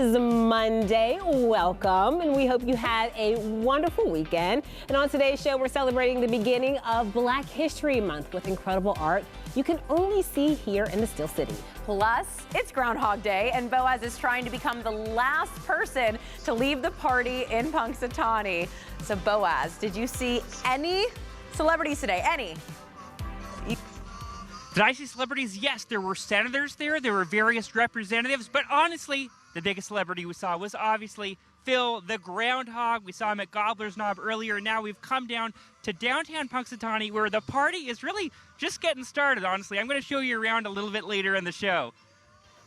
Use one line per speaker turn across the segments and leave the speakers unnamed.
is Monday. Welcome, and we hope you had a wonderful weekend. And on today's show, we're celebrating the beginning of Black History Month with incredible art you can only see here in the Steel City.
Plus, it's Groundhog Day, and Boaz is trying to become the last person to leave the party in Punxsutawney. So, Boaz, did you see any celebrities today? Any?
Did I see celebrities? Yes, there were senators there. There were various representatives. But honestly, the biggest celebrity we saw was obviously Phil, the Groundhog. We saw him at Gobbler's Knob earlier. Now we've come down to downtown Punxsutawney, where the party is really just getting started, honestly. I'm going to show you around a little bit later in the show.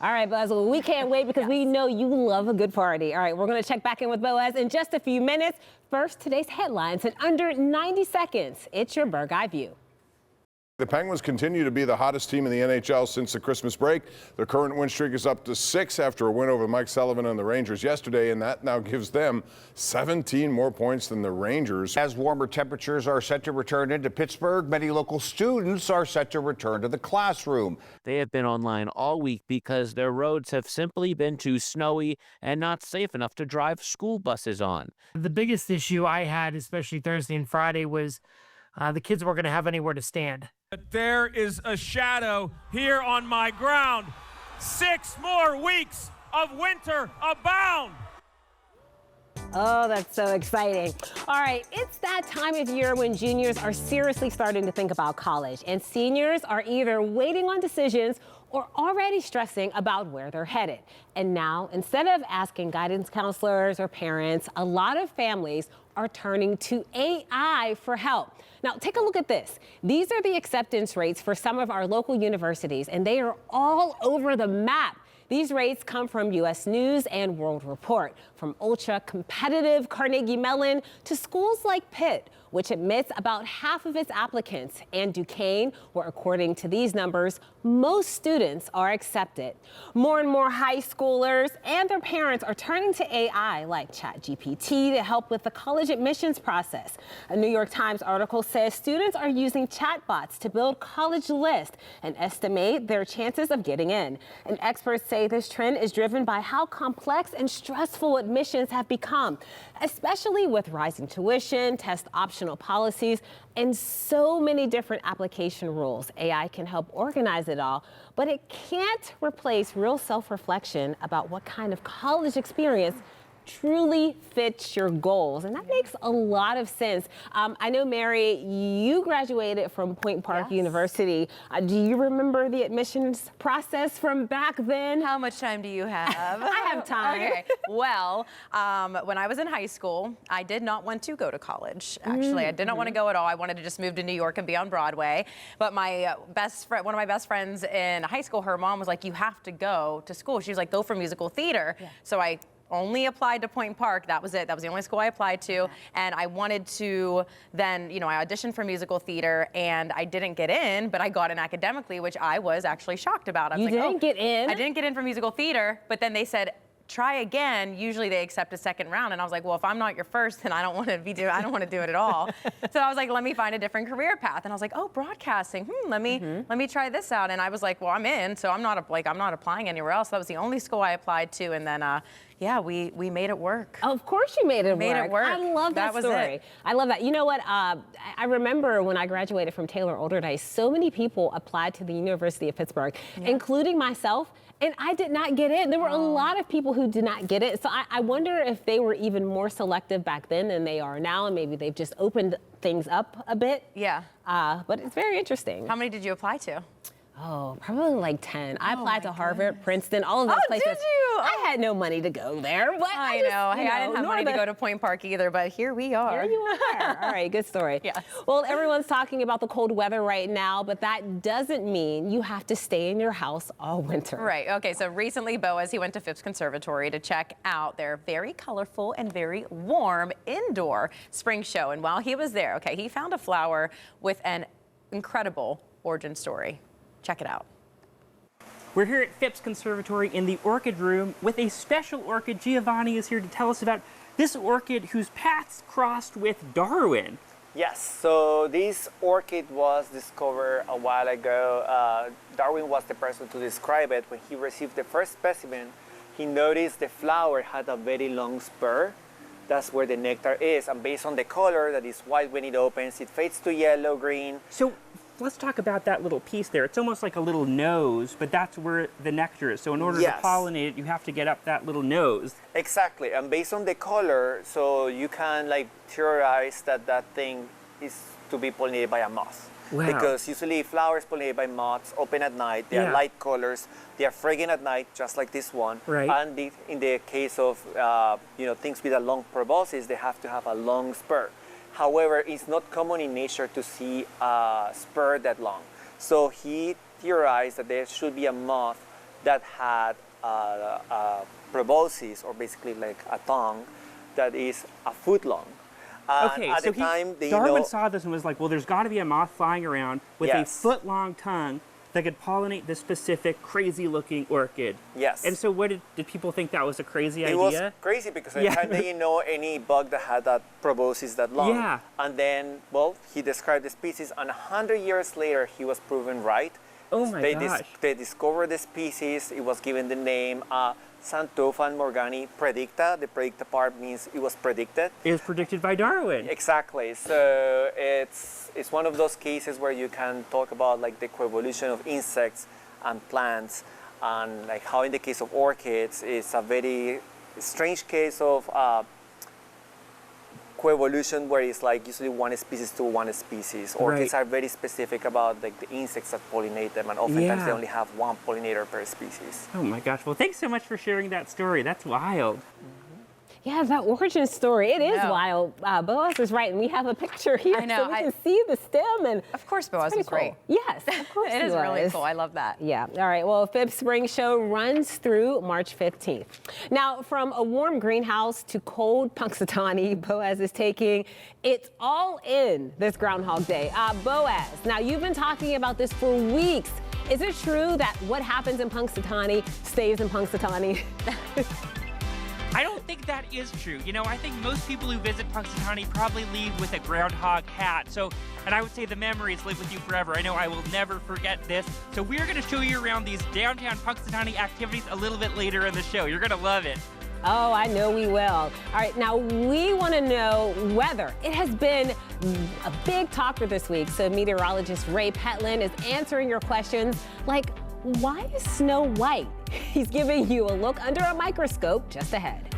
All right, Boaz, well, we can't wait because we know you love a good party. All right, we're going to check back in with Boaz in just a few minutes. First, today's headlines in under 90 seconds. It's your Bird's Eye View.
The Penguins continue to be the hottest team in the NHL since the Christmas break. Their current win streak is up to 6 after a win over Mike Sullivan and the Rangers yesterday, and that now gives them 17 more points than the Rangers.
As warmer temperatures are set to return into Pittsburgh, many local students are set to return to the classroom.
They have been online all week because their roads have simply been too snowy and not safe enough to drive school buses on.
The biggest issue I had, especially Thursday and Friday, was the kids weren't going to have anywhere to stand.
There is a shadow here on my ground. 6 more weeks of winter abound.
Oh, that's so exciting. All right, it's that time of year when juniors are seriously starting to think about college, and seniors are either waiting on decisions or already stressing about where they're headed. And now, instead of asking guidance counselors or parents, a lot of families are turning to AI for help. Now, take a look at this. These are the acceptance rates for some of our local universities, and they are all over the map. These rates come from U.S. News and World Report, from ultra-competitive Carnegie Mellon to schools like Pitt, which admits about half of its applicants, and Duquesne, where according to these numbers, most students are accepted. More and more high schoolers and their parents are turning to AI like ChatGPT to help with the college admissions process. A New York Times article says students are using chatbots to build college lists and estimate their chances of getting in. And experts say this trend is driven by how complex and stressful admissions have become, especially with rising tuition, test optional policies, and so many different application rules. AI can help organize it all, but it can't replace real self-reflection about what kind of college experience truly fits your goals. And that makes a lot of sense. I know, Mary, you graduated from Point Park University. Do you remember the admissions process from back then?
How much time do you have?
I have time.
Okay. Well, when I was in high school, I did not want to go to college. Actually, I did not want to go at all. I wanted to just move to New York and be on Broadway. But my best friend, one of my best friends in high school, her mom was like, "You have to go to school." She was like, "Go for musical theater." Yeah. So I only applied to Point Park. That was it. That was the only school I applied to. And I wanted to then, I auditioned for musical theater and I didn't get in, but I got in academically, which I was actually shocked about. I was
didn't get in?
I didn't get in for musical theater, but then they said, try again. Usually they accept a second round. And I was like, well, if I'm not your first, then I don't want to do it at all. So I was like, let me find a different career path. And I was like, oh, broadcasting. Let me try this out. And I was like, well, I'm in, so I'm not applying anywhere else. That was the only school I applied to. And then, we made it work.
Of course you made it work.
Made it work.
I love that story. I love that. You know what? I remember when I graduated from Taylor Olderdice, so many people applied to the University of Pittsburgh, including myself. And I did not get in. There were a lot of people who did not get it. So I wonder if they were even more selective back then than they are now, and maybe they've just opened things up a bit.
Yeah.
But it's very interesting.
How many did you apply to?
Oh, probably like 10. I applied to Harvard, Princeton, all of those places.
Did you?
I had no money to go there, but
I know. Hey, I didn't have money to go to Point Park either, but here we are.
Here you are. All right, good story.
Yes.
Well, everyone's talking about the cold weather right now, but that doesn't mean you have to stay in your house all winter.
Right. Okay, so recently, Boaz, he went to Phipps Conservatory to check out their very colorful and very warm indoor spring show. And while he was there, he found a flower with an incredible origin story. Check it out.
We're here at Phipps Conservatory in the orchid room with a special orchid. Giovanni is here to tell us about this orchid whose paths crossed with Darwin.
Yes, so this orchid was discovered a while ago. Darwin was the person to describe it when he received the first specimen he noticed the flower had a very long spur. That's where the nectar is, and based on the color that is white when it opens, it fades to yellow, green.
So let's talk about that little piece there. It's almost like a little nose, but that's where the nectar is. So in order to pollinate it, you have to get up that little nose.
Exactly, and based on the color, so you can like theorize that that thing is to be pollinated by a moth.
Wow.
Because usually flowers pollinated by moths open at night. They are light colors. They are fragrant at night, just like this one.
Right.
And in the case of things with a long proboscis, they have to have a long spur. However, it's not common in nature to see a spur that long. So he theorized that there should be a moth that had a proboscis, or basically like a tongue, that is a foot long.
Okay, at so the time, Darwin saw this and was like, well, there's got to be a moth flying around with a foot-long tongue that could pollinate this specific crazy-looking orchid.
Yes.
And so what did people think that was a crazy idea?
It was crazy because at the time they didn't know any bug that had that proboscis that long.
Yeah.
And then, well, he described the species, and 100 years later, he was proven right.
Oh my gosh.
They discovered the species. It was given the name Xanthophan morgani predicta. The predicta part means it was predicted.
It was predicted by Darwin.
Exactly. So it's one of those cases where you can talk about like the coevolution of insects and plants, and like how in the case of orchids, it's a very strange case of coevolution where it's like usually one species to one species. Orchids are very specific about like the insects that pollinate them, and oftentimes they only have one pollinator per species.
Oh my gosh, well thanks so much for sharing that story. That's wild.
Yeah, that origin story, it is wild. Boaz is right, and we have a picture here so we can see the stem. And
of course Boaz was right.
Yes, of course
It is really cool. I love that.
Yeah. All right. Well, Fifth Spring Show runs through March 15th. Now, from a warm greenhouse to cold Punxsutawney, Boaz is taking it all in this Groundhog Day. Boaz, now you've been talking about this for weeks. Is it true that what happens in Punxsutawney stays in Punxsutawney?
I don't think that is true. You know, I think most people who visit Punxsutawney probably leave with a groundhog hat. And I would say the memories live with you forever. I know I will never forget this. So we're going to show you around these downtown Punxsutawney activities a little bit later in the show. You're going to love it.
Oh, I know we will. All right, now we want to know weather. It has been a big talker this week. So meteorologist Ray Petlin is answering your questions like, why is snow white? He's giving you a look under a microscope just ahead.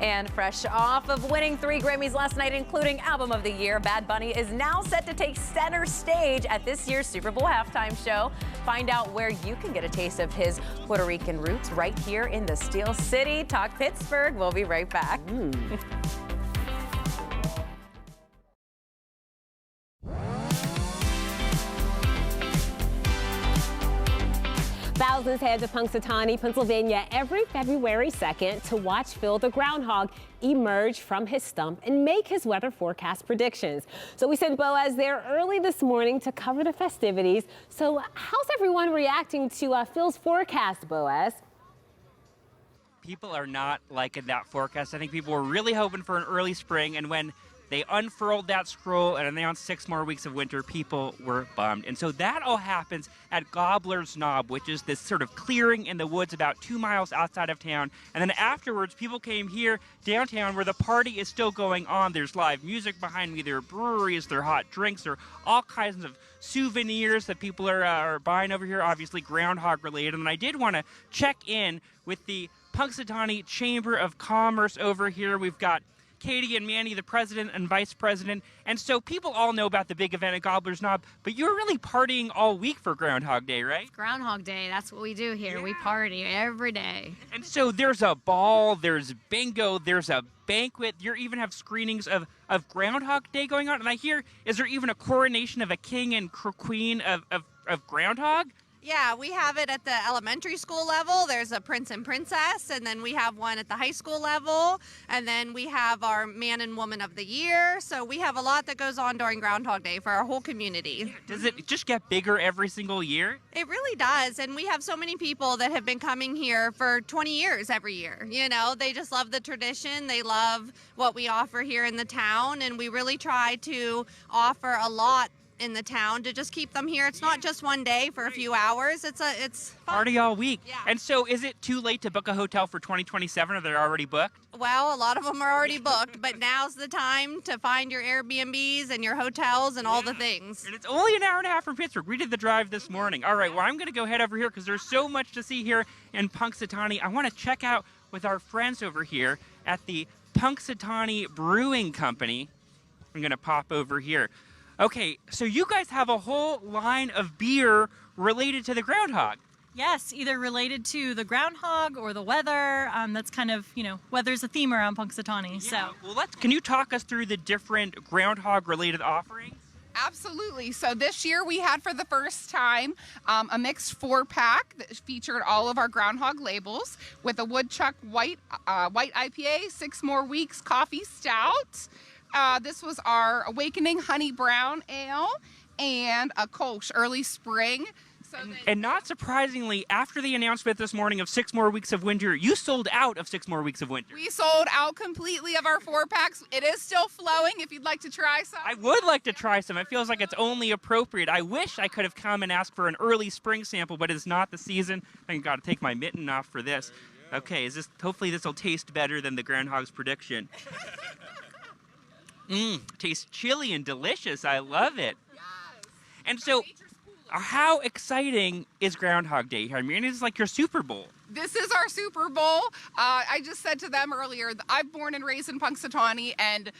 And fresh off of winning 3 Grammys last night, including Album of the Year, Bad Bunny is now set to take center stage at this year's Super Bowl halftime show. Find out where you can get a taste of his Puerto Rican roots right here in the Steel City. Talk Pittsburgh. We'll be right back.
Thousands head to Punxsutawney, Pennsylvania every February 2nd to watch Phil the Groundhog emerge from his stump and make his weather forecast predictions. So we sent Boaz there early this morning to cover the festivities. So how's everyone reacting to Phil's forecast, Boaz?
People are not liking that forecast. I think people were really hoping for an early spring, and when they unfurled that scroll and announced 6 more weeks of winter, people were bummed. And so that all happens at Gobbler's Knob, which is this sort of clearing in the woods about 2 miles outside of town. And then afterwards, people came here downtown where the party is still going on. There's live music behind me. There are breweries, there are hot drinks, there are all kinds of souvenirs that people are buying over here, obviously groundhog related. And I did want to check in with the Punxsutawney Chamber of Commerce over here. We've got Katie and Manny, the president and vice president. And so people all know about the big event at Gobbler's Knob, but you're really partying all week for Groundhog Day, right?
Groundhog Day, that's what we do here. We party every day.
And so there's a ball, there's bingo, there's a banquet. You even have screenings of Groundhog Day going on. And I hear, is there even a coronation of a king and queen of Groundhog?
Yeah, we have it at the elementary school level. There's a prince and princess, and then we have one at the high school level, and then we have our man and woman of the year. So we have a lot that goes on during Groundhog Day for our whole community.
Does it just get bigger every single year?
It really does, and we have so many people that have been coming here for 20 years every year. You know, they just love the tradition. They love what we offer here in the town, and we really try to offer a lot in the town to just keep them here. It's not just one day for a few hours. It's fun.
Party all week.
Yeah.
And so is it too late to book a hotel for 2027, or they're already booked?
Well, a lot of them are already booked, but now's the time to find your Airbnbs and your hotels and all the things.
And it's only an hour and a half from Pittsburgh. We did the drive this morning. All right, well, I'm going to go head over here because there's so much to see here in Punxsutawney. I want to check out with our friends over here at the Punxsutawney Brewing Company. I'm going to pop over here. Okay, so you guys have a whole line of beer related to the groundhog.
Yes, either related to the groundhog or the weather. That's kind of, weather's a theme around Punxsutawney.
Yeah. So, well, can you talk us through the different groundhog-related offerings?
Absolutely. So this year we had for the first time a mixed 4-pack that featured all of our groundhog labels with a woodchuck white IPA, 6 More Weeks coffee stout. This was our Awakening Honey Brown Ale and a Kolsch early spring.
And not surprisingly, after the announcement this morning of 6 more weeks of winter, you sold out of 6 more weeks of winter.
We sold out completely of our 4-packs. It is still flowing if you'd like to try some.
I would like to try some. It feels like it's only appropriate. I wish I could have come and asked for an early spring sample, but it's not the season. I got to take my mitten off for this. Okay, hopefully this will taste better than the groundhog's prediction. Tastes chilly and delicious. I love it.
Yes.
And so, how exciting is Groundhog Day here? I mean, it's like your Super Bowl.
This is our Super Bowl. I just said to them earlier, I'm born and raised in Punxsutawney, and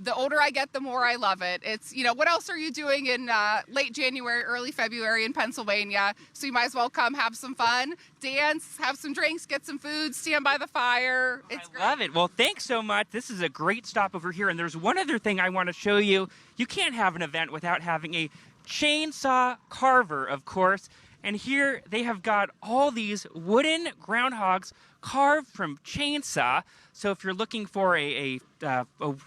the older I get, the more I love it. It's, what else are you doing in late January, early February in Pennsylvania? So you might as well come have some fun, dance, have some drinks, get some food, stand by the fire. It's great.
I love it. Well, thanks so much. This is a great stop over here. And there's one other thing I want to show you. You can't have an event without having a chainsaw carver, of course. And here they have got all these wooden groundhogs carved from chainsaw. So if you're looking for a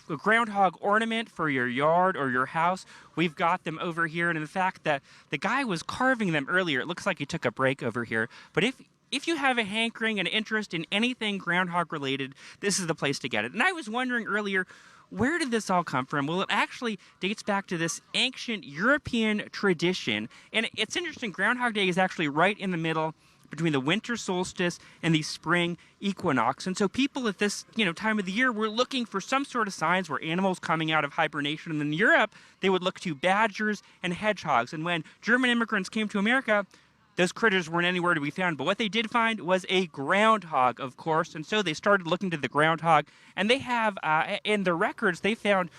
groundhog ornament for your yard or your house, we've got them over here. And in fact, the guy was carving them earlier. It looks like he took a break over here. But if you have a hankering and interest in anything groundhog related, this is the place to get it. And I was wondering earlier, where did this all come from? Well, it actually dates back to this ancient European tradition. And it's interesting, Groundhog Day is actually right in the middle between the winter solstice and the spring equinox. And so people at this, time of the year were looking for some sort of signs where animals coming out of hibernation. And in Europe, they would look to badgers and hedgehogs. And when German immigrants came to America, those critters weren't anywhere to be found. But what they did find was a groundhog, of course. And so they started looking to the groundhog. And they have, in the records, they found,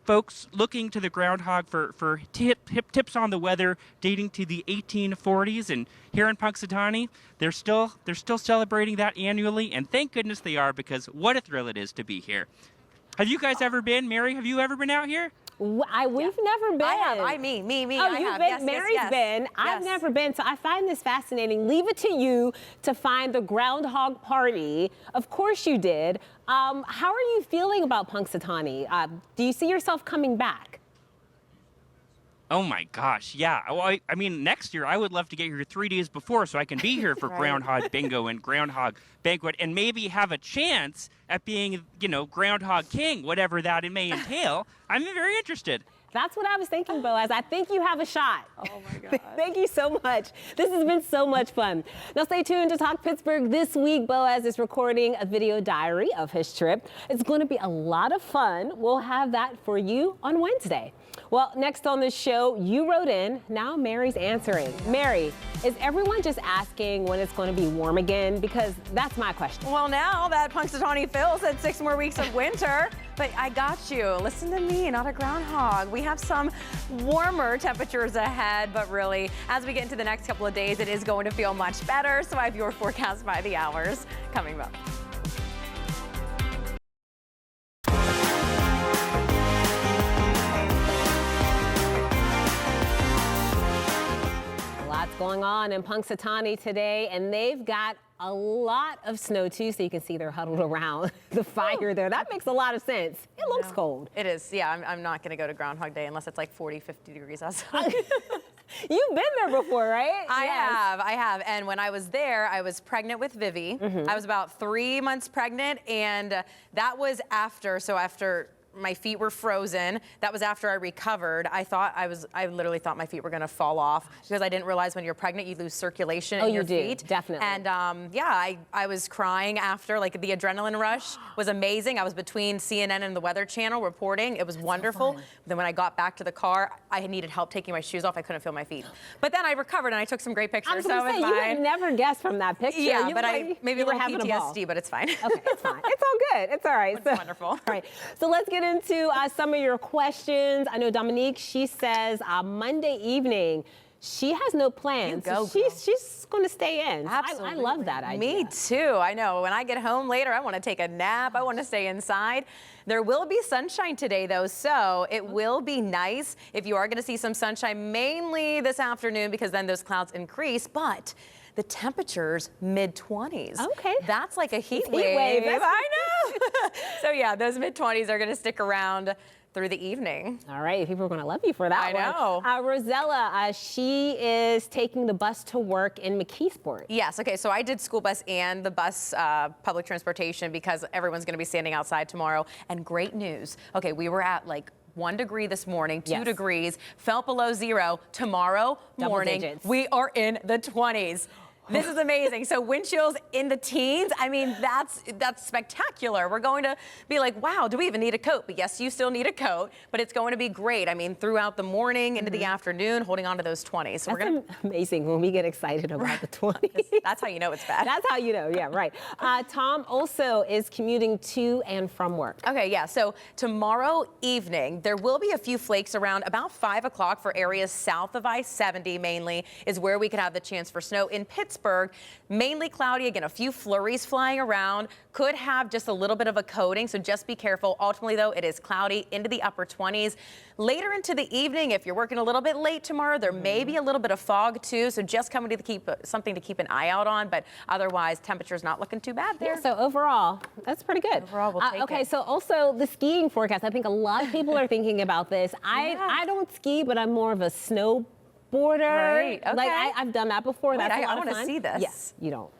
folks looking to the groundhog for tips on the weather dating to the 1840s. And here in Punxsutawney, they're still celebrating that annually. And thank goodness they are, because what a thrill it is to be here. Have you guys ever been? Mary, have you ever been out here?
We've never been.
I have. Me.
Oh,
I
you've
have.
been?
Yes,
Mary's
yes.
been. I've never been, so I find this fascinating. Leave it to you to find the Groundhog Party. Of course you did. How are you feeling about Punxsutawney? Do you see yourself coming back?
Oh my gosh, yeah. Well, I mean, next year I would love to get here 3 days before so I can be here for Groundhog Bingo and Groundhog Banquet and maybe have a chance at being, Groundhog King, whatever that it may entail. I'm very interested.
That's what I was thinking, Boaz. I think you have a shot.
Oh my God.
Thank you so much. This has been so much fun. Now stay tuned to Talk Pittsburgh this week. Boaz is recording a video diary of his trip. It's going to be a lot of fun. We'll have that for you on Wednesday. Well, next on the show, you wrote in. Now Mary's answering. Mary, is everyone just asking when it's going to be warm again? Because that's my question.
Well, now that Punxsutawney Phil said 6 more weeks of winter, but I got you. Listen to me, not a groundhog. We have some warmer temperatures ahead, but really, as we get into the next couple of days, it is going to feel much better. So I have your forecast by the hours coming up.
Lots going on in Punxsutawney today, and they've got a lot of snow too, so you can see they're huddled around the fire there. That makes a lot of sense. It looks cold.
It is, yeah. I'm not going to go to Groundhog Day unless it's like 40, 50 degrees outside.
You've been there before, right?
I have. And when I was there, I was pregnant with Vivi. I was about 3 months pregnant, and that was after my feet were frozen. That was after I recovered. I literally thought my feet were gonna fall off because I didn't realize when you're pregnant you lose circulation in your feet.
Definitely.
And I was crying after, like the adrenaline rush was amazing. I was between CNN and the Weather Channel reporting. It was wonderful. Then when I got back to the car, I needed help taking my shoes off. I couldn't feel my feet. But then I recovered and I took some great pictures.
I was gonna say, you would never guess from that picture.
Yeah,
you
but maybe a little
having
PTSD, but it's fine.
Okay, it's fine. It's all good. It's all right.
It's wonderful.
All right. So let's get into some of your questions. I know Dominique, she says Monday evening, she has no plans.
You go,
so she's going to stay in.
Absolutely.
I love that idea.
Me too. I know. When I get home later, I want to take a nap. I want to stay inside. There will be sunshine today, though, so it will be nice if you are going to see some sunshine, mainly this afternoon, because then those clouds increase. But the temperatures mid-20s.
Okay.
That's like a heat wave. I know. So yeah, those mid-20s are going to stick around through the evening.
All right, people are going to love you for that
I know.
Rosella, she is taking the bus to work in McKeesport.
Yes, okay, so I did school bus and the bus public transportation because everyone's going to be standing outside tomorrow. And great news. Okay, we were at like 1 degree this morning, 2 degrees, felt below 0. Tomorrow morning, we are in the 20s. This is amazing. So wind chills in the teens. I mean, that's spectacular. We're going to be like, wow, do we even need a coat? But yes, you still need a coat, but it's going to be great. I mean, throughout the morning into the afternoon, holding on to those 20s. So
that's amazing when we get excited about the 20s.
That's how you know it's bad.
That's how you know, yeah, right. Tom also is commuting to and from work.
Okay, yeah, so tomorrow evening, there will be a few flakes around about 5 o'clock for areas south of I-70 mainly is where we could have the chance for snow. In Pittsburgh, mainly cloudy. Again, a few flurries flying around. Could have just a little bit of a coating, so just be careful. Ultimately, though, it is cloudy into the upper 20s. Later into the evening, if you're working a little bit late tomorrow, there may be a little bit of fog, too, so just coming to something to keep an eye out on, but otherwise, temperature's not looking too bad there.
Yeah, so overall, that's pretty good.
Overall, we'll take
okay,
it.
so also the skiing forecast. I think a lot of people are thinking about this. I don't ski, but I'm more of a snowboarder.
Right, okay.
Like I've done that before.
Wait,
That's a lot
I
of
want to
fun.
see this.
Yes, you don't.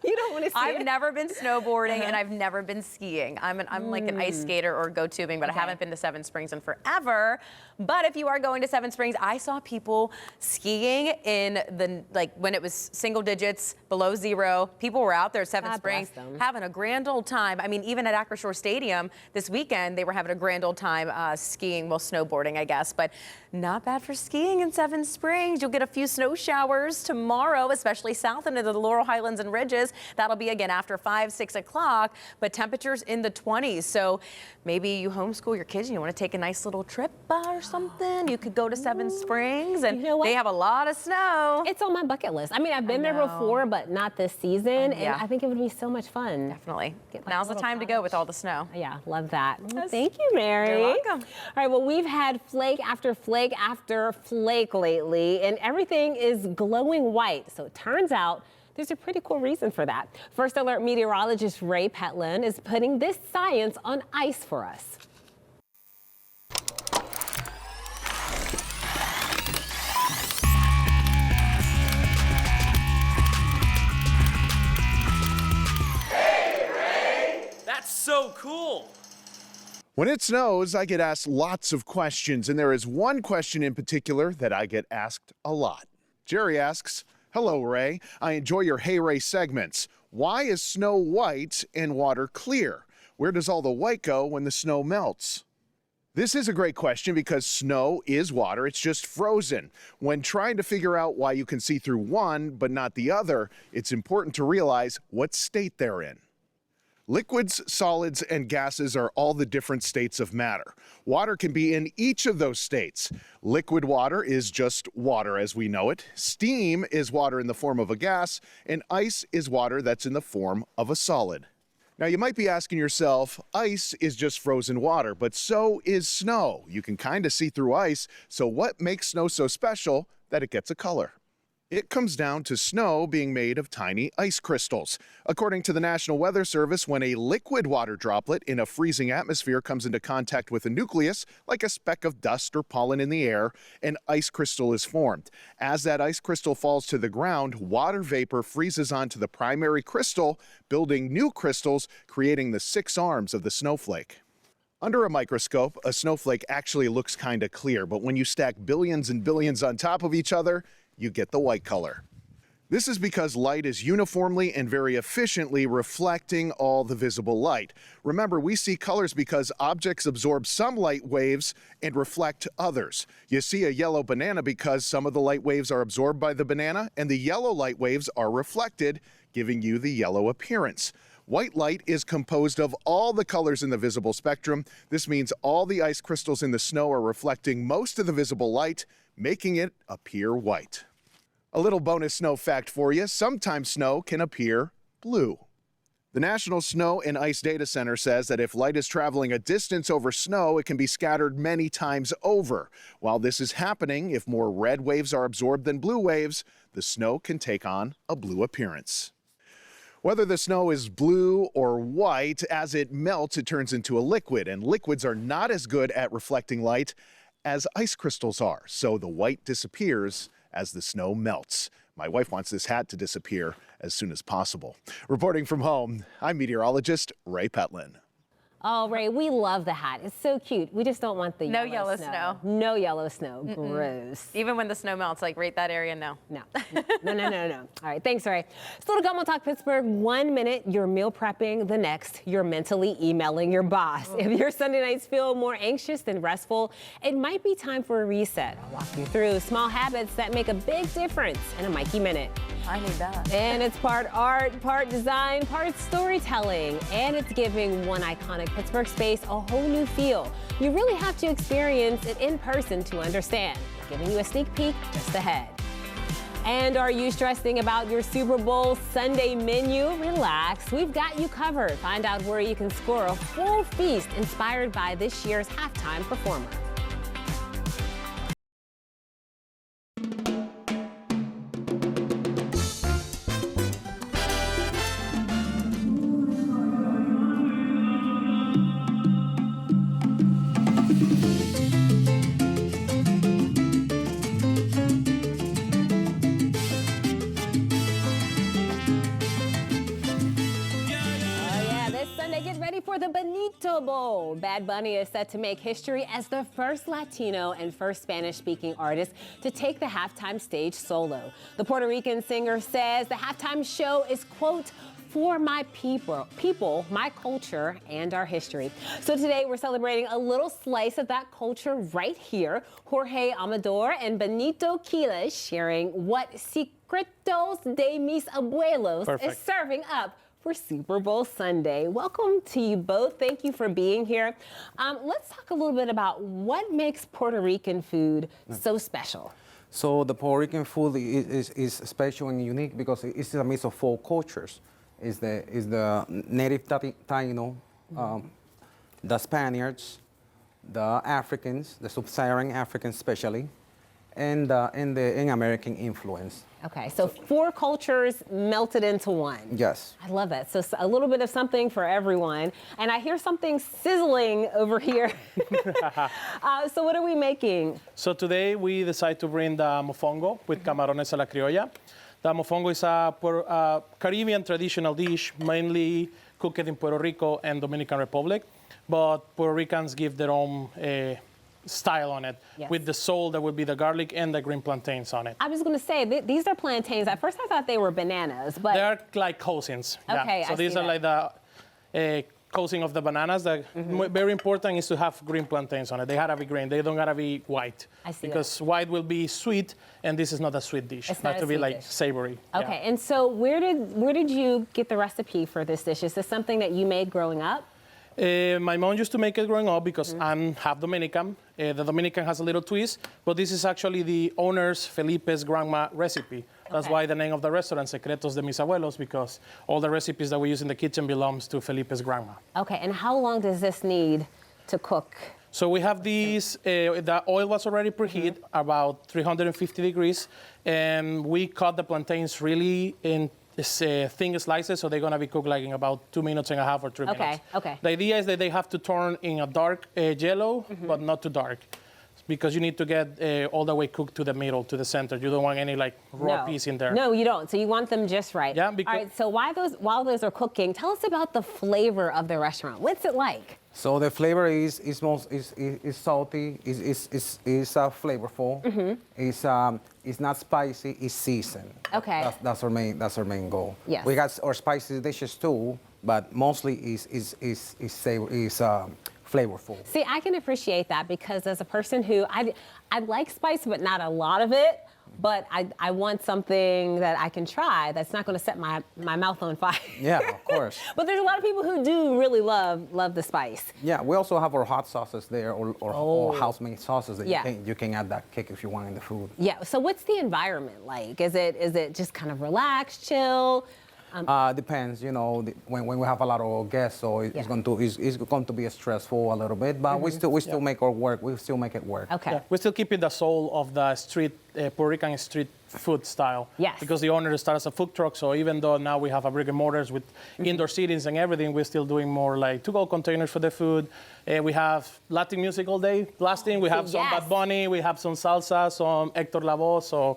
You don't want to see
I've
it?
never been snowboarding and I've never been skiing. I'm like an ice skater or go tubing, but I haven't been to Seven Springs in forever. But if you are going to Seven Springs, I saw people skiing in the, like when it was single digits, below 0. People were out there at Seven Springs having a grand old time. I mean, even at Acrisure Stadium this weekend, they were having a grand old time skiing, well, snowboarding, I guess. But not bad for skiing in Seven Springs. You'll get a few snow showers tomorrow, especially south into the Laurel Highlands and Ridges. That'll be again after 5, 6 o'clock, but temperatures in the 20s. So maybe you homeschool your kids and you want to take a nice little trip or something. You could go to Seven Springs and they have a lot of snow.
It's on my bucket list. I mean, I've been there before, but not this season. And I think it would be so much fun.
Definitely. Now's the time to go with all the snow.
Yeah, love that. Well, thank you, Mary.
You're welcome.
All right, well, we've had flake after flake after flake lately, and everything is glowing white. So it turns out there's a pretty cool reason for that. First Alert meteorologist Ray Petlin is putting this science on ice for us.
That's so cool.
When it snows, I get asked lots of questions, and there is one question in particular that I get asked a lot. Jerry asks, "Hello, Ray. I enjoy your Hey Ray segments. Why is snow white and water clear? Where does all the white go when the snow melts?" This is a great question because snow is water. It's just frozen. When trying to figure out why you can see through one but not the other, it's important to realize what state they're in. Liquids, solids, and gases are all the different states of matter. Water can be in each of those states. Liquid water is just water as we know it. Steam is water in the form of a gas, and ice is water that's in the form of a solid. Now, you might be asking yourself, ice is just frozen water, but so is snow. You can kind of see through ice, so what makes snow so special that it gets a color? It comes down to snow being made of tiny ice crystals. According to the National Weather Service, when a liquid water droplet in a freezing atmosphere comes into contact with a nucleus, like a speck of dust or pollen in the air, an ice crystal is formed. As that ice crystal falls to the ground, water vapor freezes onto the primary crystal, building new crystals, creating the 6 arms of the snowflake. Under a microscope, a snowflake actually looks kind of clear, but when you stack billions and billions on top of each other, you get the white color. This is because light is uniformly and very efficiently reflecting all the visible light. Remember, we see colors because objects absorb some light waves and reflect others. You see a yellow banana because some of the light waves are absorbed by the banana, and the yellow light waves are reflected, giving you the yellow appearance. White light is composed of all the colors in the visible spectrum. This means all the ice crystals in the snow are reflecting most of the visible light, making it appear white. A little bonus snow fact for you, sometimes snow can appear blue. The National Snow and Ice Data Center says that if light is traveling a distance over snow, it can be scattered many times over. While this is happening, if more red waves are absorbed than blue waves, the snow can take on a blue appearance. Whether the snow is blue or white, as it melts, it turns into a liquid, and liquids are not as good at reflecting light as ice crystals are, so the white disappears as the snow melts. My wife wants this hat to disappear as soon as possible. Reporting from home, I'm meteorologist Ray Petlin.
Oh, Ray, we love the hat. It's so cute. We just don't want the
yellow snow.
No yellow snow. Gross.
Even when the snow melts, like rate that area, no.
No. No. All right, thanks, Ray. Still to come on Talk Pittsburgh. 1 minute, you're meal prepping. The next, you're mentally emailing your boss. If your Sunday nights feel more anxious than restful, it might be time for a reset. I'll walk you through small habits that make a big difference in a Mikey Minute.
I need that.
And it's part art, part design, part storytelling, and it's giving one iconic Pittsburgh space a whole new feel. You really have to experience it in person to understand. We're giving you a sneak peek just ahead. And are you stressing about your Super Bowl Sunday menu? Relax, we've got you covered. Find out where you can score a full feast inspired by this year's halftime performer. For the Bonito Bowl, Bad Bunny is set to make history as the first Latino and first Spanish-speaking artist to take the halftime stage solo. The Puerto Rican singer says the halftime show is, quote, for my people, my culture, and our history. So today we're celebrating a little slice of that culture right here. Jorge Amador and Benito Quiles sharing what Secretos de mis Abuelos is serving up for Super Bowl Sunday. Welcome to you both. Thank you for being here. Let's talk a little bit about what makes Puerto Rican food so special.
So the Puerto Rican food is special and unique because it's a mix of 4 cultures. It's the native Taino, the Spaniards, the Africans, the Sub-Saharan Africans especially, and American influence.
Okay, so 4 cultures melted into one.
Yes.
I love that. So a little bit of something for everyone. And I hear something sizzling over here. So what are we making?
So today we decided to bring the mofongo with camarones a la criolla. The mofongo is a Caribbean traditional dish, mainly cooked in Puerto Rico and Dominican Republic. But Puerto Ricans give their own style on it, with the soul that would be the garlic and the green plantains on it.
I was going to say, these are plantains. At first I thought they were bananas, but...
They're like cousins.
Okay,
So these are like the cousin of the bananas. Very important is to have green plantains on it. They gotta be green. They don't gotta be white.
I see
because white will be sweet, and this is not a sweet dish.
It's
It
not
has
a
to be
sweet
like
dish.
savory.
Okay, and so where did you get the recipe for this dish? Is this something that you made growing up?
My mom used to make it growing up because I'm half Dominican. The Dominican has a little twist, but this is actually the owner's, Felipe's grandma recipe. That's why the name of the restaurant, Secretos de mis Abuelos, because all the recipes that we use in the kitchen belongs to Felipe's grandma.
Okay, and how long does this need to cook?
So we have these, the oil was already preheated about 350 degrees, and we cut the plantains really in thin slices, so they're gonna be cooked like in about 2.5 minutes or 3 minutes.
Okay.
The idea is that they have to turn in a dark yellow, but not too dark. because you need to get all the way cooked to the middle, to the center. You don't want any like raw piece in there.
No, you don't. So you want them just right.
Yeah.
All right. So while those are cooking, tell us about the flavor of the restaurant. What's it like?
So the flavor is salty, is flavorful.
Mm-hmm.
It's not spicy. It's seasoned.
Okay.
That's our main goal.
Yes.
We got our spicy dishes too, but mostly is flavorful.
See, I can appreciate that because as a person who I like spice, but not a lot of it. But I want something that I can try that's not going to set my mouth on fire.
Yeah, of course.
But there's a lot of people who do really love the spice.
Yeah, we also have our hot sauces there or house-made sauces that you can add that kick if you want in the food.
Yeah. So what's the environment like? Is it just kind of relaxed, chill?
Depends, you know, when we have a lot of guests, so it's going to be stressful a little bit, but we still make our work. We still make it work.
Okay.
Yeah, we're still keeping the soul of the street Puerto Rican street food style.
Yes.
Because the owner started as a food truck, so even though now we have a brick and mortars with indoor seatings and everything, we're still doing more like to-go containers for the food. We have Latin music all day blasting. We have some Bad Bunny. We have some salsa, some Hector Lavoe. So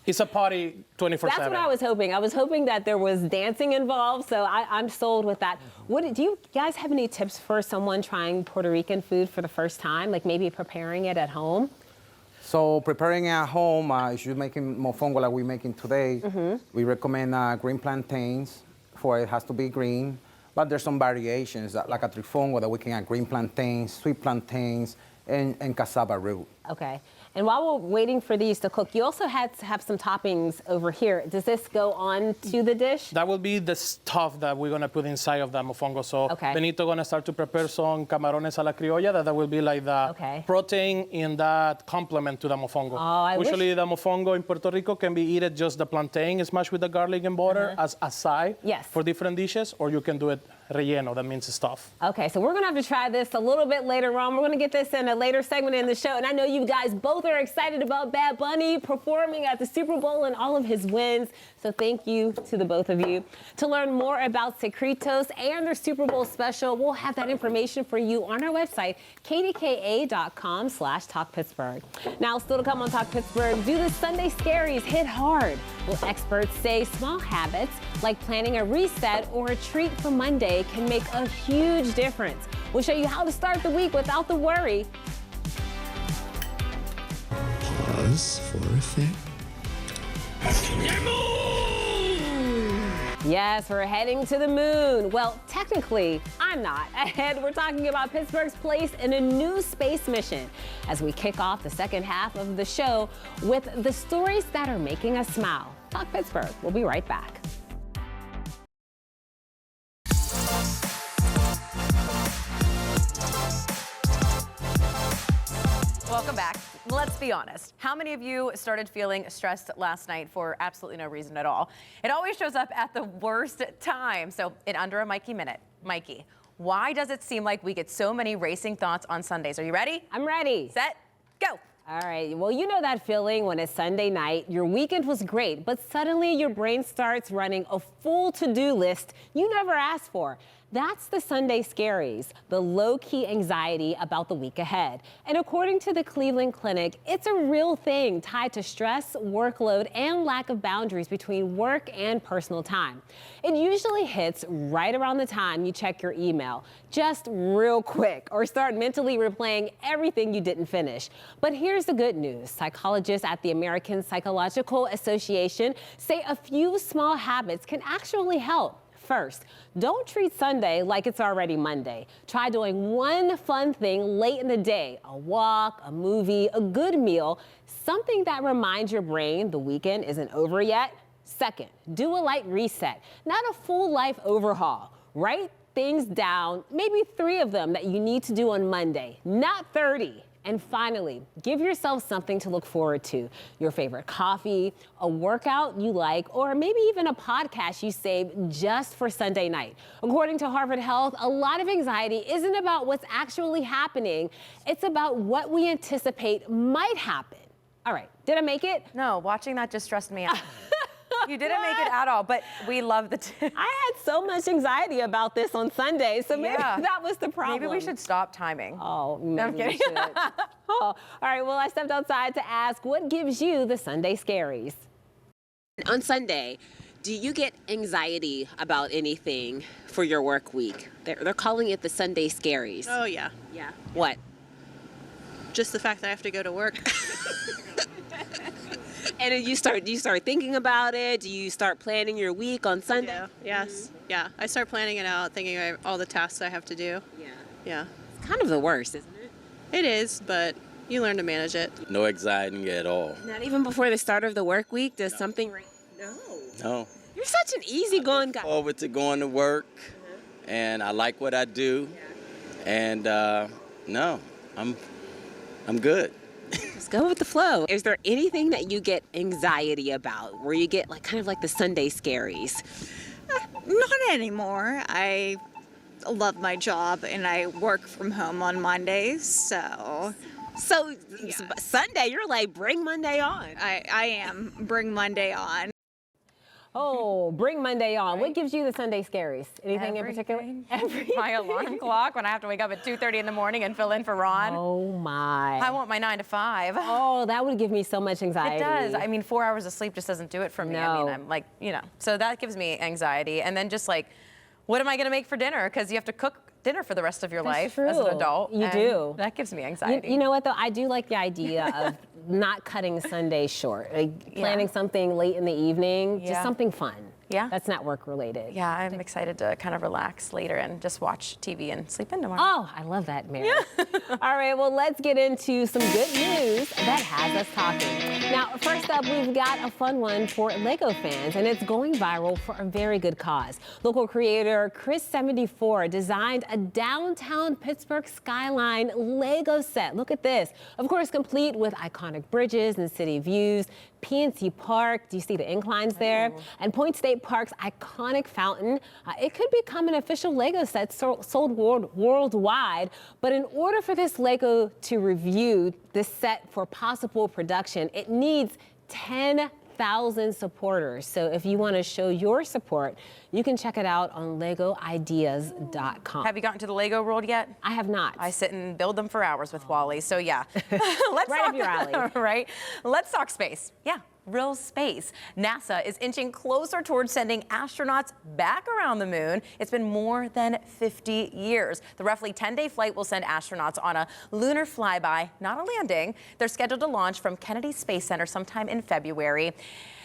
it's a party 24/7.
That's what I was hoping. I was hoping that there was dancing involved, so I'm sold with that. Do you guys have any tips for someone trying Puerto Rican food for the first time, like maybe preparing it at home?
So preparing at home, if you're making mofongo like we're making today, we recommend green plantains. It has to be green, but there's some variations, like a trifongo that we can add green plantains, sweet plantains, and cassava root.
Okay. And while we're waiting for these to cook, you also had to have some toppings over here. Does this go on to the dish?
That will be the stuff that we're going to put inside of the mofongo. So Benito going to start to prepare some camarones a la criolla. That will be like the protein in that complement to the mofongo. Usually the mofongo in Puerto Rico can be eaten just the plantain smashed with the garlic and butter as a side for different dishes, or you can do it relleno, that means stuff.
Okay, so we're gonna have to try this a little bit later on. We're gonna get this in a later segment in the show. And I know you guys both are excited about Bad Bunny performing at the Super Bowl and all of his wins. So thank you to the both of you. To learn more about Secretos and their Super Bowl special, we'll have that information for you on our website, kdka.com/TalkPittsburgh. Now, still to come on Talk Pittsburgh, do the Sunday scaries hit hard? Well, experts say small habits like planning a reset or a treat for Monday can make a huge difference. We'll show you how to start the week without the worry.
Pause for effect.
Yes, we're heading to the moon. Well, technically, I'm not. Ahead, we're talking about Pittsburgh's place in a new space mission as we kick off the second half of the show with the stories that are making us smile. Talk Pittsburgh. We'll be right back.
Welcome back. Let's be honest. How many of you started feeling stressed last night for absolutely no reason at all? It always shows up at the worst time. So in under a Mikey minute, Mikey, why does it seem like we get so many racing thoughts on Sundays? Are you ready?
I'm ready.
Set, go.
All right, well, you know that feeling when it's Sunday night, your weekend was great, but suddenly your brain starts running a full to-do list you never asked for. That's the Sunday scaries, the low-key anxiety about the week ahead. And according to the Cleveland Clinic, it's a real thing tied to stress, workload, and lack of boundaries between work and personal time. It usually hits right around the time you check your email, just real quick, or start mentally replaying everything you didn't finish. But here's the good news. Psychologists at the American Psychological Association say a few small habits can actually help. First, don't treat Sunday like it's already Monday. Try doing one fun thing late in the day, a walk, a movie, a good meal, something that reminds your brain the weekend isn't over yet. Second, do a light reset, not a full life overhaul. Write things down, maybe 3 of them that you need to do on Monday, not 30. And finally, give yourself something to look forward to. Your favorite coffee, a workout you like, or maybe even a podcast you saved just for Sunday night. According to Harvard Health, a lot of anxiety isn't about what's actually happening. It's about what we anticipate might happen. All right, did I make it?
No, watching that just stressed me out. You didn't make it at all, but we love the
I had so much anxiety about this on Sunday, so maybe that was the problem.
Maybe we should stop timing.
Oh,
no, I'm kidding.
Oh, all right, well, I stepped outside to ask, what gives you the Sunday scaries?
On Sunday, do you get anxiety about anything for your work week? They're calling it the Sunday scaries.
Oh, yeah.
Yeah. What?
Just the fact that I have to go to work.
And do you start thinking about it? Do you start planning your week on Sunday?
Yes. Yeah. I start planning it out, thinking of all the tasks I have to do.
Yeah.
Yeah.
It's kind of the worst, isn't it?
It is, but you learn to manage it.
No anxiety at all.
Not even before the start of the work week? Does something...
No.
You're such an easygoing guy.
Forward to going to work, and I like what I do, and no, I'm good.
Just go with the flow. Is there anything that you get anxiety about, where you get kind of like the Sunday scaries?
Not anymore. I love my job and I work from home on Mondays, so
Sunday, you're like, bring Monday on.
I am. Bring Monday on.
Oh, bring Monday on. What gives you the Sunday scaries? Anything in particular?
My alarm clock when I have to wake up at 2:30 in the morning and fill in for Ron.
Oh my.
I want my 9 to 5.
Oh, that would give me so much anxiety.
It does. I mean, 4 hours of sleep just doesn't do it for me. I mean, I'm like, so that gives me anxiety. And then just like, what am I going to make for dinner? Because you have to cook dinner for the rest of your life as an adult.
You do.
That gives me anxiety.
You know what, though? I do like the idea of not cutting Sundays short. Like planning something late in the evening, just something fun.
Yeah.
That's not work related.
Yeah, I'm excited to kind of relax later and just watch TV and sleep in tomorrow.
Oh, I love that, Mary. All right, well, let's get into some good news that has us talking. Now, first up, we've got a fun one for Lego fans, and it's going viral for a very good cause. Local creator Chris74 designed a downtown Pittsburgh skyline Lego set. Look at this. Of course, complete with iconic bridges and city views. PNC Park, do you see the inclines there? And Point State Park's iconic fountain. It could become an official Lego set sold worldwide, but in order for this Lego to review this set for possible production, it needs 10,000 supporters. So if you want to show your support, you can check it out on LegoIdeas.com.
Have you gotten to the Lego world yet?
I have not.
I sit and build them for hours with Wally. So yeah, let's
right up your alley.
Right? Let's talk space. Yeah. Real space. NASA is inching closer towards sending astronauts back around the moon. It's been more than 50 years. The roughly 10-day flight will send astronauts on a lunar flyby, not a landing. They're scheduled to launch from Kennedy Space Center sometime in February.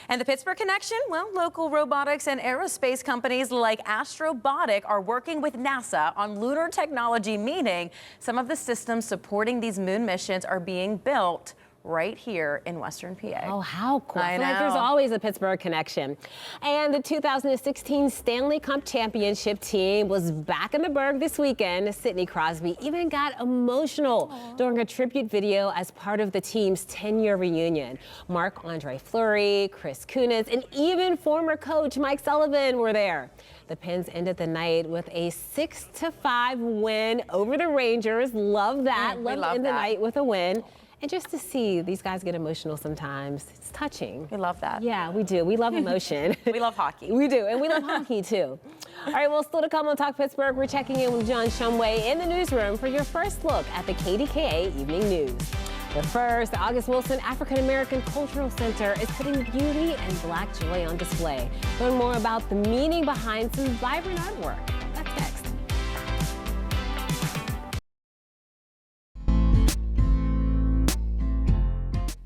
And the Pittsburgh connection? Well, local robotics and aerospace companies like Astrobotic are working with NASA on lunar technology, meaning some of the systems supporting these moon missions are being built right here in Western PA.
Oh, how cool.
I
feel like
know.
there's always a Pittsburgh connection. And the 2016 Stanley Cup Championship team was back in the Berg this weekend. Sidney Crosby even got emotional during a tribute video as part of the team's 10-year reunion. Marc-Andre Fleury, Chris Kunitz, and even former coach Mike Sullivan were there. The Pens ended the night with a 6-5 win over the Rangers. Love that. Love to end the night with a win. And just to see these guys get emotional sometimes, it's touching.
We love that.
Yeah, we do. We love emotion.
We love hockey.
We do, and we love hockey too. All right, well, still to come on Talk Pittsburgh, we're checking in with John Shumway in the newsroom for your first look at the KDKA Evening News. But first, the August Wilson African American Cultural Center is putting beauty and Black joy on display. Learn more about the meaning behind some vibrant artwork. That's next.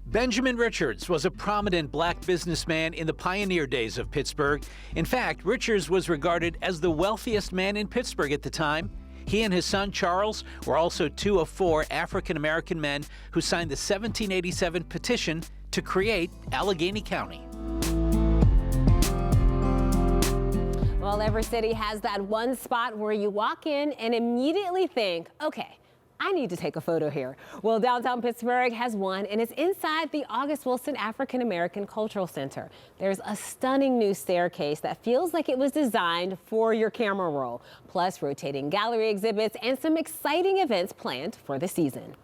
Benjamin Richards was a prominent black businessman in the pioneer days of Pittsburgh. In fact, Richards was regarded as the wealthiest man in Pittsburgh at the time. He and his son Charles were also 2 of 4 African-American men who signed the 1787 petition to create Allegheny County.
Well, every city has that one spot where you walk in and immediately think, okay, I need to take a photo here. Well, downtown Pittsburgh has one, and it's inside the August Wilson African American Cultural Center. There's a stunning new staircase that feels like it was designed for your camera roll, plus rotating gallery exhibits and some exciting events planned for the season.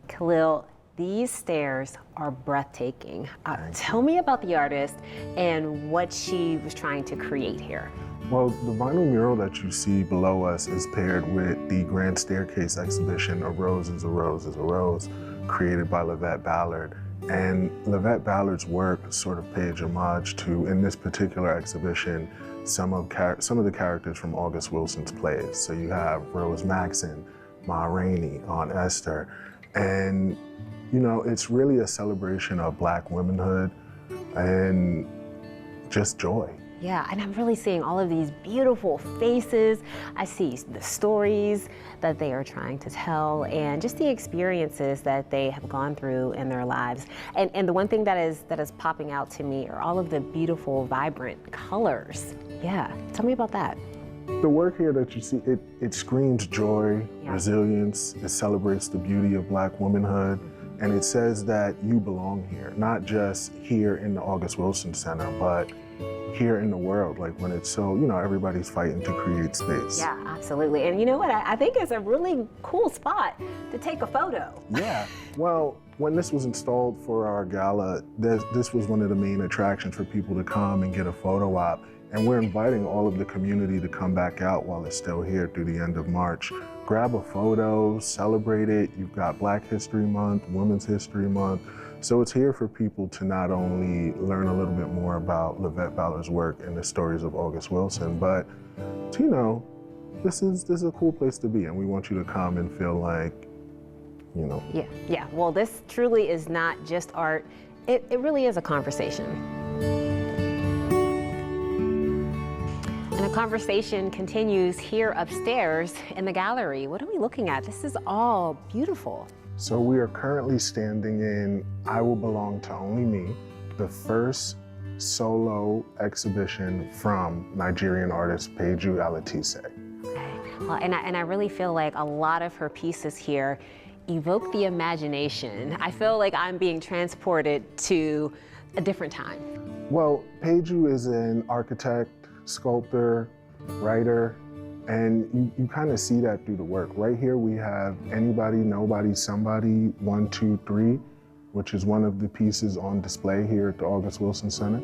Khalil,
these stairs are breathtaking. Tell me about the artist and what she was trying to create here.
Well, the vinyl mural that you see below us is paired with the Grand Staircase exhibition, A Rose is a Rose is a Rose, created by Levette Ballard. And Levette Ballard's work sort of paid homage to, in this particular exhibition, some of the characters from August Wilson's plays. So you have Rose Maxon, Ma Rainey, Aunt Esther, and you know, it's really a celebration of Black womanhood and just joy.
Yeah, and I'm really seeing all of these beautiful faces. I see the stories that they are trying to tell and just the experiences that they have gone through in their lives. And the one thing that is popping out to me are all of the beautiful, vibrant colors. Yeah, tell me about that.
The work here that you see, it screams joy, resilience. It celebrates the beauty of Black womanhood. And it says that you belong here, not just here in the August Wilson Center, but here in the world, like when it's so, you know, everybody's fighting to create space.
Yeah, absolutely. And you know what? I think it's a really cool spot to take a photo.
Yeah. Well, when this was installed for our gala, this was one of the main attractions for people to come and get a photo op. And we're inviting all of the community to come back out while it's still here through the end of March. Grab a photo, celebrate it. You've got Black History Month, Women's History Month. So it's here for people to not only learn a little bit more about Levette Ballard's work and the stories of August Wilson, but to, you know, this is a cool place to be, and we want you to come and feel like, you know.
Yeah. Well, this truly is not just art. It really is a conversation. And the conversation continues here upstairs in the gallery. What are we looking at? This is all beautiful.
So we are currently standing in I Will Belong to Only Me, the first solo exhibition from Nigerian artist Peju Alatise.
Okay. Well, and I really feel like a lot of her pieces here evoke the imagination. I feel like I'm being transported to a different time.
Well, Peju is an architect, sculptor, writer, and you kind of see that through the work. Right here we have Anybody, Nobody, Somebody, 1, 2, 3, which is one of the pieces on display here at the August Wilson Center.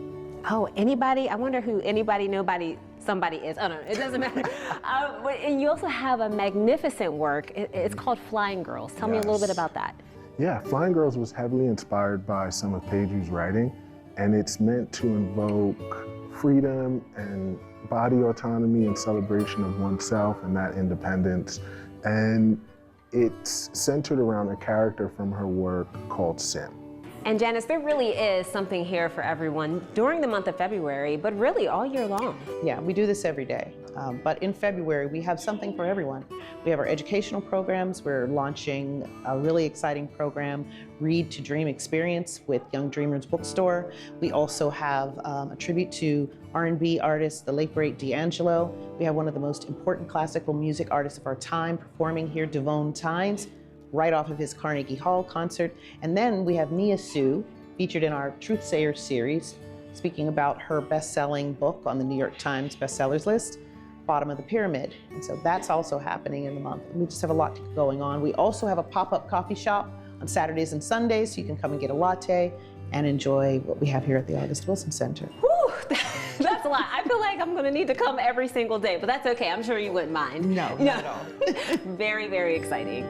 Oh, anybody? I wonder who Anybody, Nobody, Somebody is. Oh no, it doesn't matter. And you also have a magnificent work. It's called Flying Girls. Tell me a little bit about that.
Yeah, Flying Girls was heavily inspired by some of Peju's writing, and it's meant to invoke freedom and body autonomy and celebration of oneself and that independence. And it's centered around a character from her work called Sim.
And Janice, there really is something here for everyone during the month of February, but really all year long.
Yeah, we do this every day. But in February, we have something for everyone. We have our educational programs. We're launching a really exciting program, Read to Dream Experience with Young Dreamers Bookstore. We also have a tribute to R&B artist, the late great D'Angelo. We have one of the most important classical music artists of our time performing here, Devone Tynes, right off of his Carnegie Hall concert. And then we have Nia Sue, featured in our Truth Sayer series, speaking about her best-selling book on the New York Times bestsellers list, Bottom of the Pyramid. And so that's also happening in the month. We just have a lot going on. We also have a pop-up coffee shop on Saturdays and Sundays, so you can come and get a latte and enjoy what we have here at the August Wilson Center.
Whew, that's a lot. I feel like I'm gonna need to come every single day, but that's okay. I'm sure you wouldn't mind.
No, not at all.
Very, very exciting.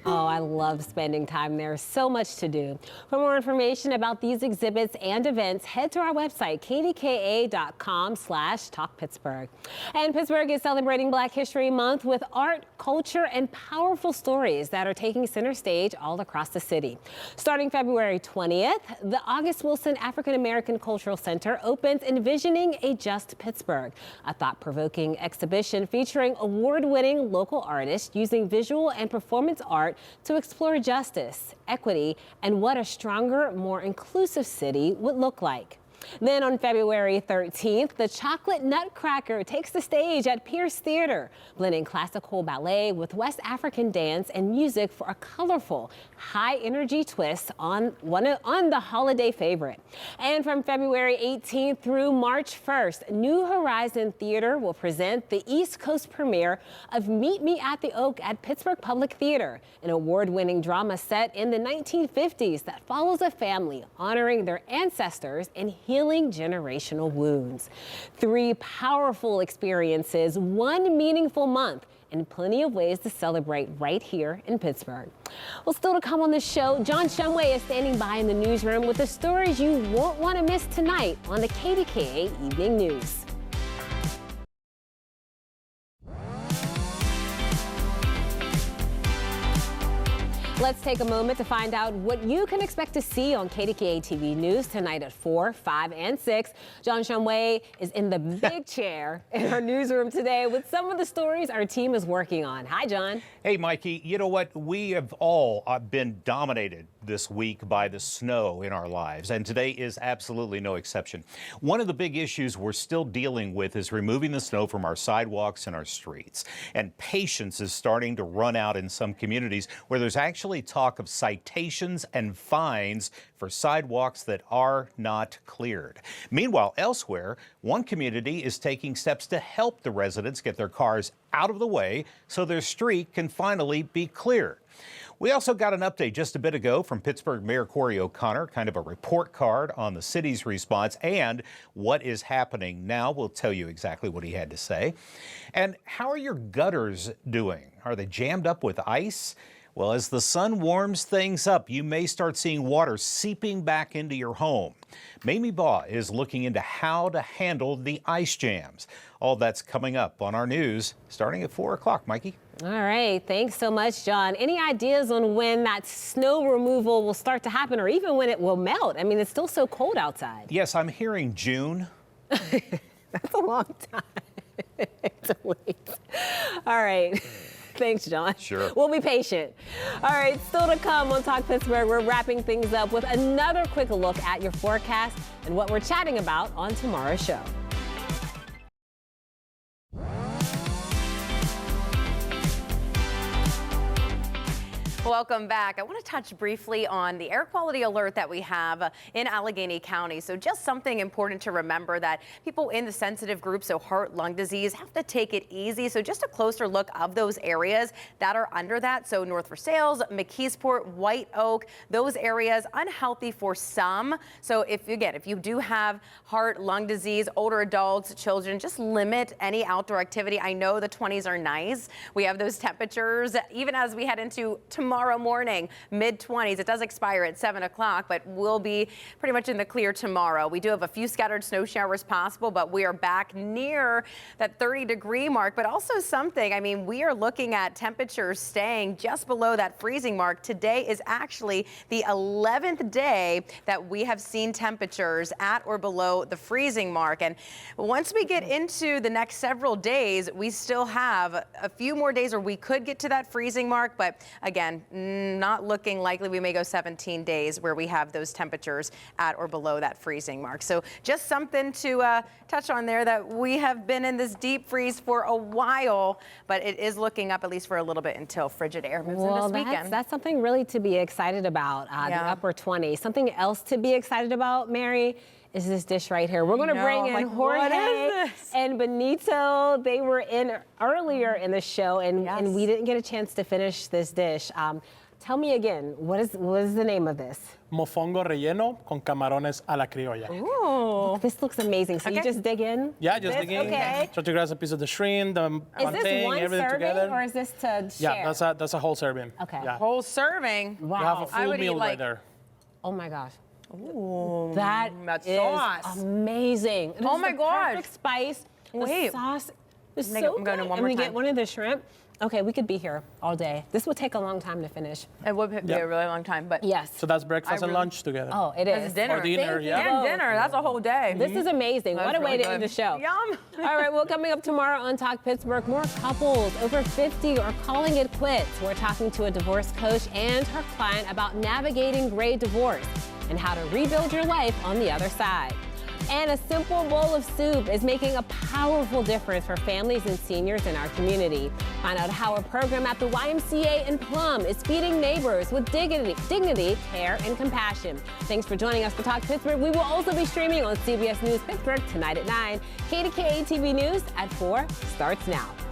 Oh, I love spending time there. So much to do. For more information about these exhibits and events, head to our website, kdka.com/talkpittsburgh. And Pittsburgh is celebrating Black History Month with art, culture, and powerful stories that are taking center stage all across the city. Starting February 20th, the August Wilson African American Cultural Center opens Envisioning a Just Pittsburgh, a thought-provoking exhibition featuring award-winning local artists using visual and performance art to explore justice, equity, and what a stronger, more inclusive city would look like. Then on February 13th, the Chocolate Nutcracker takes the stage at Pierce Theater, blending classical ballet with West African dance and music for a colorful, high-energy twist on the holiday favorite. And from February 18th through March 1st, New Horizon Theater will present the East Coast premiere of Meet Me at the Oak at Pittsburgh Public Theater, an award-winning drama set in the 1950s that follows a family honoring their ancestors and healing generational wounds. 3 powerful experiences, 1 meaningful month, and plenty of ways to celebrate right here in Pittsburgh. Well, still to come on the show, John Shumway is standing by in the newsroom with the stories you won't want to miss tonight on the KDKA Evening News. Let's take a moment to find out what you can expect to see on KDKA TV News tonight at 4, 5, and 6. John Shumway is in the big chair in our newsroom today with some of the stories our team is working on. Hi, John.
Hey, Mikey. You know what? We have all been dominated this week by the snow in our lives, and today is absolutely no exception. One of the big issues we're still dealing with is removing the snow from our sidewalks and our streets. And patience is starting to run out in some communities where there's actually talk of citations and fines for sidewalks that are not cleared. Meanwhile, elsewhere, one community is taking steps to help the residents get their cars out of the way so their street can finally be cleared. We also got an update just a bit ago from Pittsburgh Mayor Corey O'Connor, kind of a report card on the city's response and what is happening now. We'll tell you exactly what he had to say. And how are your gutters doing? Are they jammed up with ice? Well, as the sun warms things up, you may start seeing water seeping back into your home. Mamie Baugh is looking into how to handle the ice jams. All that's coming up on our news starting at 4 o'clock, Mikey.
All right. Thanks so much, John. Any ideas on when that snow removal will start to happen or even when it will melt? I mean, it's still so cold outside.
Yes, I'm hearing June.
That's a long time to wait. All right. Thanks, John.
Sure.
We'll be patient. All right, still to come on Talk Pittsburgh, we're wrapping things up with another quick look at your forecast and what we're chatting about on tomorrow's show.
Welcome back. I want to touch briefly on the air quality alert that we have in Allegheny County. So just something important to remember that people in the sensitive group, so heart, lung disease, have to take it easy. So just a closer look of those areas that are under that. So North Versailles, McKeesport, White Oak, those areas unhealthy for some. So if you do have heart, lung disease, older adults, children, just limit any outdoor activity. I know the 20s are nice. We have those temperatures even as we head into tomorrow morning, mid-20s. It does expire at 7 o'clock, but we'll be pretty much in the clear tomorrow. We do have a few scattered snow showers possible, but we are back near that 30-degree mark. But also something, I mean, we are looking at temperatures staying just below that freezing mark. Today is actually the 11th day that we have seen temperatures at or below the freezing mark. And once we get into the next several days, we still have a few more days where we could get to that freezing mark. But again, not looking likely. We may go 17 days where we have those temperatures at or below that freezing mark. So just something to touch on there, that we have been in this deep freeze for a while, but it is looking up at least for a little bit until frigid air moves in this weekend.
That's something really to be excited about, the upper 20s. Something else to be excited about, Mary, is this dish right here. We're going to bring in Jorge and Benito. They were in earlier in the show, and we didn't get a chance to finish this dish. Tell me again, what is the name of this?
Mofongo relleno con camarones a la criolla.
Ooh, this looks amazing. So you just dig in?
Yeah, just dig in.
Okay.
Try to grab a piece of the shrimp, the
plantain,
everything together.
Is this one serving or is this to share?
Yeah, that's a whole serving.
Okay.
Yeah.
Whole serving?
Wow.
You have a full meal right there.
Oh my gosh.
Ooh,
that is
sauce.
Amazing.
Oh my gosh.
Perfect spice.
Wait.
The sauce is
I'm
so
going
good.
one more time.
Get one of the shrimp. Okay, we could be here all day. This would take a long time to finish.
It would be a really long time, but
yes.
So that's breakfast and lunch together.
Oh, it is.
That's dinner.
Or dinner,
And dinner. That's a whole day.
This is amazing. What a way to end the show.
Yum.
All right, well, coming up tomorrow on Talk Pittsburgh, more couples over 50 are calling it quits. We're talking to a divorce coach and her client about navigating gray divorce and how to rebuild your life on the other side. And a simple bowl of soup is making a powerful difference for families and seniors in our community. Find out how a program at the YMCA in Plum is feeding neighbors with dignity, care, and compassion. Thanks for joining us for Talk Pittsburgh. We will also be streaming on CBS News Pittsburgh tonight at 9. KDKA TV News at 4 starts now.